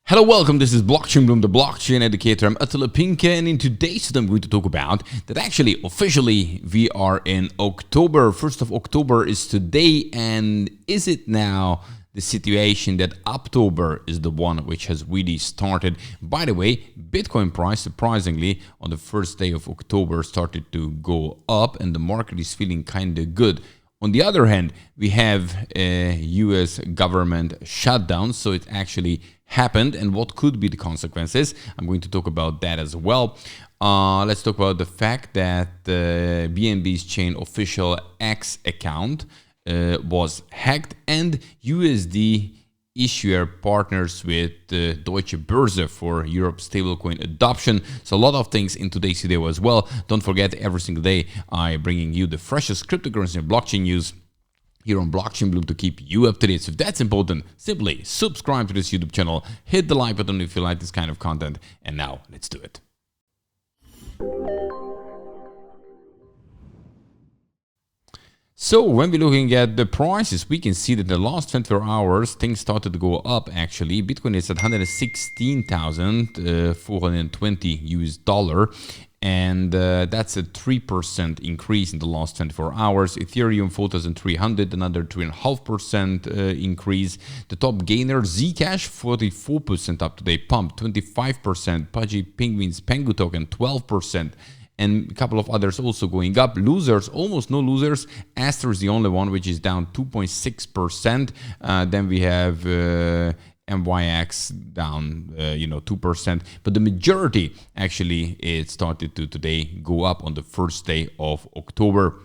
Hello, welcome. This is blockchainbloom, the blockchain educator. I'm Attila Pinke, and in today's video, I'm going to talk about that actually officially we are in October. 1st of October is today, and is it now the situation that October is the one which has really started? By the way, Bitcoin price surprisingly on the first day of October started to go up, and the market is feeling kind of good. On the other hand, we have a US government shutdown, so it actually happened, and what could be the consequences. I'm going to talk about that as well. Let's talk about the fact that BNB's chain official X account was hacked, and USD issuer partners with Deutsche Börse for Europe's stablecoin adoption. So a lot of things in today's video as well. Don't forget, every single day I'm bringing you the freshest cryptocurrency and blockchain news here on blockchainbloom to keep you up to date. So if that's important, simply subscribe to this YouTube channel, hit the like button if you like this kind of content, and now let's do it. So when we're looking at the prices, we can see that the last 24 hours, things started to go up actually. Bitcoin is at 116,420 US dollar. And that's a 3% increase in the last 24 hours. Ethereum 4,300, another 3.5% increase. The top gainer Zcash 44% up today, Pump 25%, Pudgy Penguins Pengu token 12%. And a couple of others also going up. Losers, almost no losers. Aster is the only one which is down 2.6%. Then we have MYX down 2%, but the majority actually it started to today go up on the first day of October.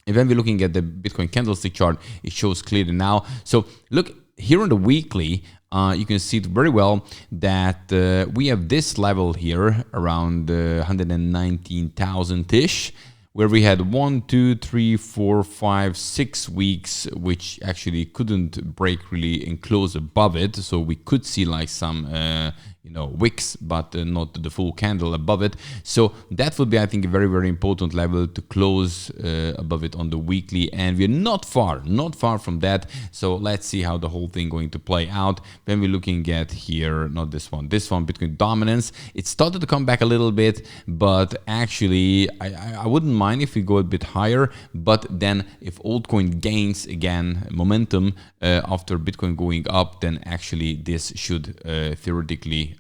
And when we're looking at the Bitcoin candlestick chart, it shows clearly now. So look here on the weekly, you can see it very well that we have this level here around 119,000-ish, where we had 1, 2, 3, 4, 5, 6 weeks, which actually couldn't break really and close above it. So we could see like some, wicks, but not the full candle above it. So that would be, I think, a very, very important level to close above it on the weekly. And we're not far from that. So let's see how the whole thing going to play out. When we're looking at here, not this one, Bitcoin dominance, it started to come back a little bit, but actually I wouldn't mind if we go a bit higher. But then if altcoin gains again momentum after Bitcoin going up, then actually this should theoretically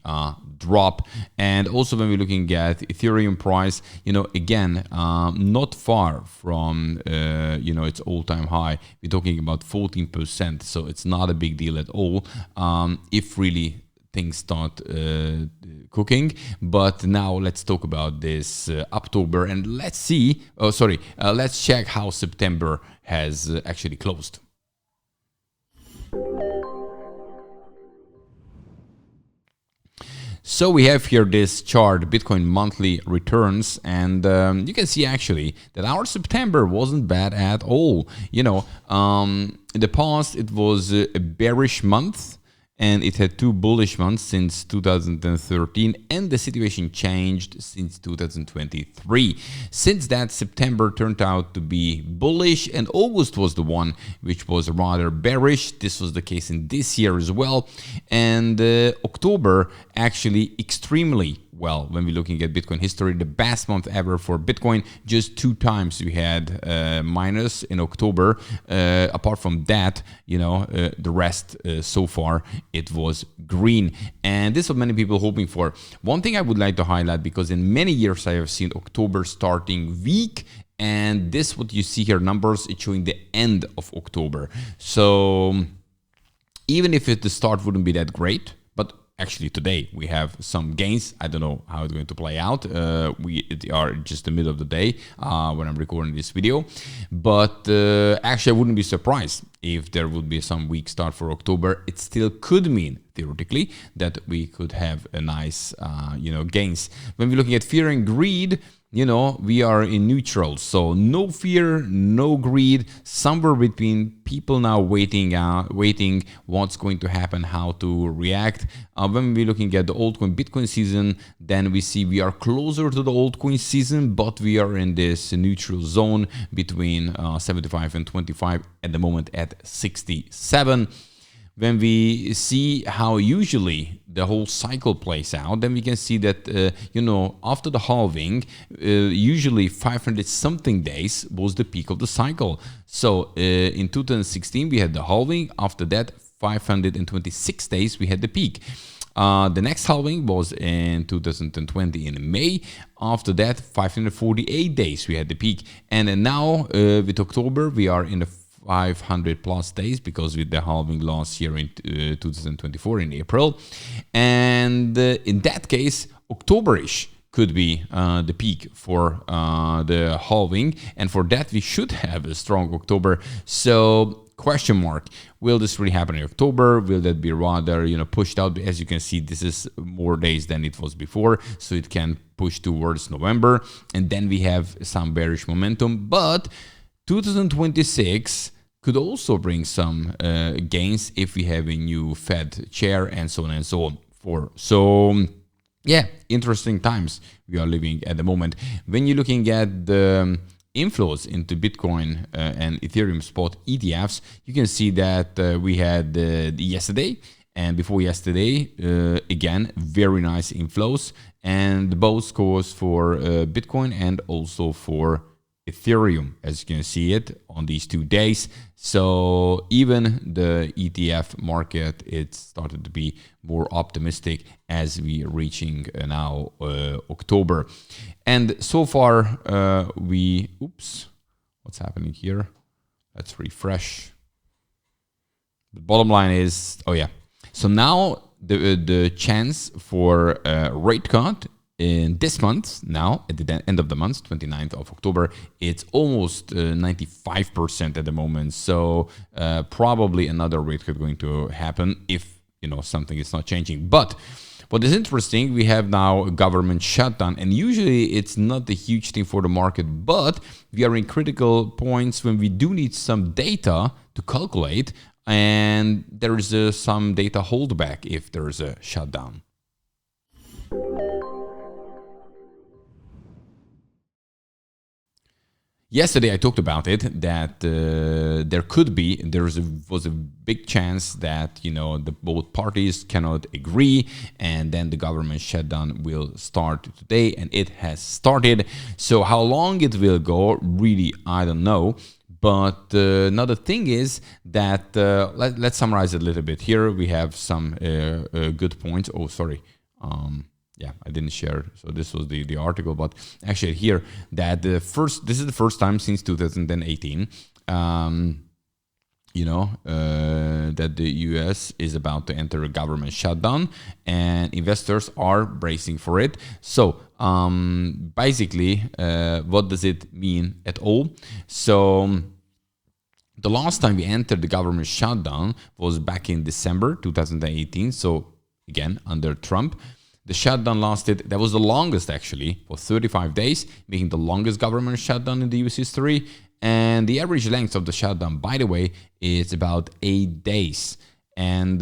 drop. And also when we're looking at Ethereum price, again, not far from its all-time high. We're talking about 14%, so it's not a big deal at all if really things start cooking. But now let's talk about this October, and let's check how September has actually closed. So we have here this chart, Bitcoin monthly returns, and you can see actually that our September wasn't bad at all. In the past it was a bearish month, and it had 2 bullish months since 2013, and the situation changed since 2023. Since that, September turned out to be bullish, and August was the one which was rather bearish. This was the case in this year as well. And October actually extremely well. When we're looking at Bitcoin history, the best month ever for Bitcoin. Just 2 times we had minus in October. Apart from that, the rest so far it was green, and this is what many people hoping for. One thing I would like to highlight, because in many years I have seen October starting weak, and this what you see here, numbers, it's showing the end of October. So even if the start wouldn't be that great, but actually today we have some gains. I don't know how it's going to play out. We are just the middle of the day when I'm recording this video, but actually I wouldn't be surprised if there would be some weak start for October. It still could mean theoretically that we could have a nice gains. When we're looking at fear and greed, we are in neutral, so no fear, no greed, somewhere between. People now waiting what's going to happen, how to react. When we're looking at the altcoin Bitcoin season, then we see we are closer to the altcoin season, but we are in this neutral zone between 75 and 25 at the moment at 67. When we see how usually the whole cycle plays out, then we can see that, you know, after the halving, usually 500 something days was the peak of the cycle. So in 2016, we had the halving. After that, 526 days, we had the peak. The next halving was in 2020 in May. After that, 548 days, we had the peak. And then now with October, we are in the 500 plus days, because with the halving last year in 2024 in April. And in that case, October-ish could be the peak for the halving. And for that, we should have a strong October. So question mark, will this really happen in October? Will that be rather, you know, pushed out? As you can see, this is more days than it was before, so it can push towards November, and then we have some bearish momentum. But 2026 could also bring some gains if we have a new Fed chair and so on and so forth. So yeah, interesting times we are living at the moment. When you're looking at the inflows into Bitcoin and Ethereum spot ETFs, you can see that we had yesterday and before yesterday, again, very nice inflows, and both goes for Bitcoin and also for Ethereum, as you can see it on these 2 days. So even the ETF market, it started to be more optimistic as we are reaching now October. And so far what's happening here? Let's refresh. The bottom line is, so now the chance for a rate cut in this month, now at the end of the month, 29th of October, it's almost 95% at the moment. So probably another rate cut going to happen if, you know, something is not changing. But what is interesting, we have now a government shutdown, and usually it's not a huge thing for the market, but we are in critical points when we do need some data to calculate, and there is some data holdback if there is a shutdown. Yesterday I talked about it, that there was a big chance that, you know, both parties cannot agree, and then the government shutdown will start today, and it has started. So how long it will go, really, I don't know. But another thing is that let's summarize it a little bit. Here we have some good points. Oh, sorry. Yeah, I didn't share. So this was the article, but actually here that this is the first time since 2018, you know, that the US is about to enter a government shutdown, and investors are bracing for it. So basically, what does it mean at all? So the last time we entered the government shutdown was back in December 2018. So again, under Trump. The shutdown lasted, that was the longest actually, for 35 days, making the longest government shutdown in the US history. And the average length of the shutdown, by the way, is about 8 days. And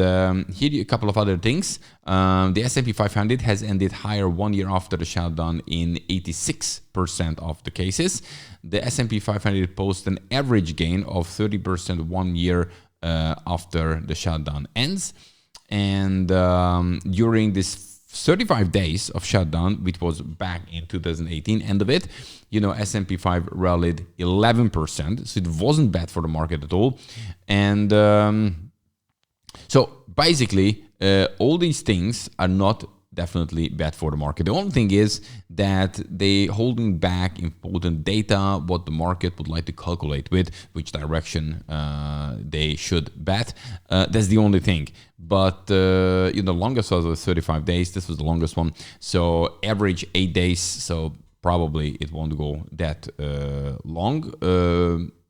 here a couple of other things. The S&P 500 has ended higher 1 year after the shutdown in 86% of the cases. The S&P 500 posted an average gain of 30% 1 year after the shutdown ends. And during this 35 days of shutdown, which was back in 2018, end of it, you know, S&P 5 rallied 11%, so it wasn't bad for the market at all. And so basically, all these things are not definitely bad for the market. The only thing is that they holding back important data, what the market would like to calculate with, which direction they should bet. That's the only thing. But you know, the longest was 35 days. This was the longest one. So average 8 days. So probably it won't go that long.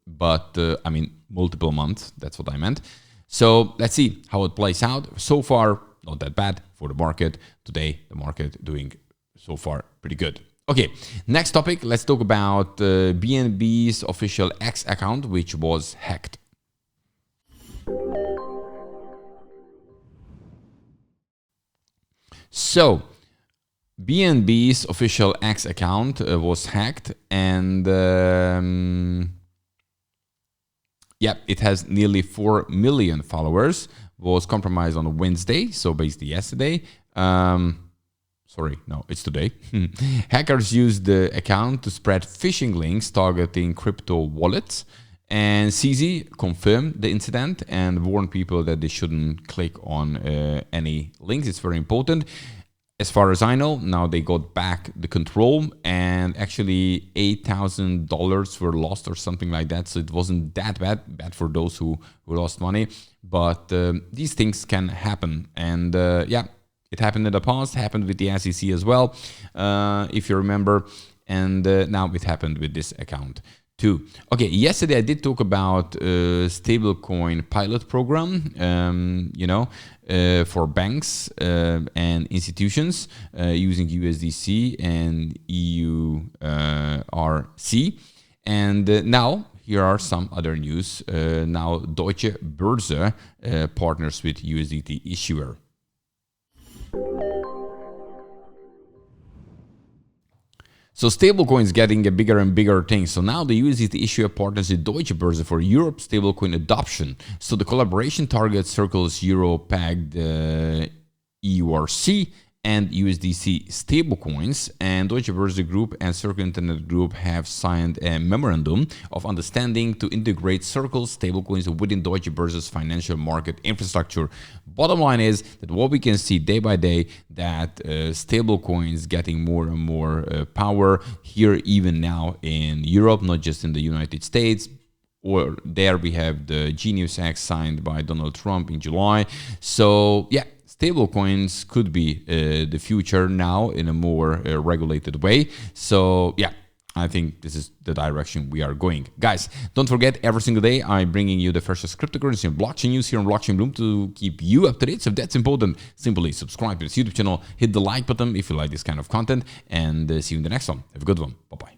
But I mean, multiple months. That's what I meant. So let's see how it plays out. So far, not that bad for the market. Today, the market doing so far pretty good. Okay, next topic. Let's talk about BNB's official X account, which was hacked. So, BNB's official X account was hacked, and yeah, it has nearly 4 million followers, was compromised on Wednesday, so basically yesterday. Sorry, no, it's today. Hackers used the account to spread phishing links targeting crypto wallets. And CZ confirmed the incident and warned people that they shouldn't click on any links. It's very important. As far as I know, now they got back the control, and actually $8,000 were lost or something like that. So it wasn't that bad for those who lost money. But these things can happen. And yeah, it happened in the past, happened with the SEC as well, if you remember. And now it happened with this account too. Okay, yesterday I did talk about stablecoin pilot program, for banks and institutions using USDC and EURC. And now here are some other news. Now Deutsche Börse partners with USDT issuer. So stablecoins getting a bigger and bigger thing. So now the USDT issuer partners with Deutsche Börse for Europe stablecoin adoption. So the collaboration targets circles euro-pegged EURC and USDC stablecoins, and Deutsche Börse Group and Circle Internet Group have signed a memorandum of understanding to integrate Circle stablecoins within Deutsche Börse's financial market infrastructure. Bottom line is that what we can see day by day, that stablecoins getting more and more power here, even now in Europe, not just in the United States. Or there we have the Genius Act signed by Donald Trump in July. So yeah, stablecoins could be the future now in a more regulated way. So yeah, I think this is the direction we are going. Guys, don't forget, every single day I'm bringing you the freshest cryptocurrency and blockchain news here on Blockchain Bloom to keep you up to date. So if that's important, simply subscribe to this YouTube channel, hit the like button if you like this kind of content, and see you in the next one. Have a good one. Bye-bye.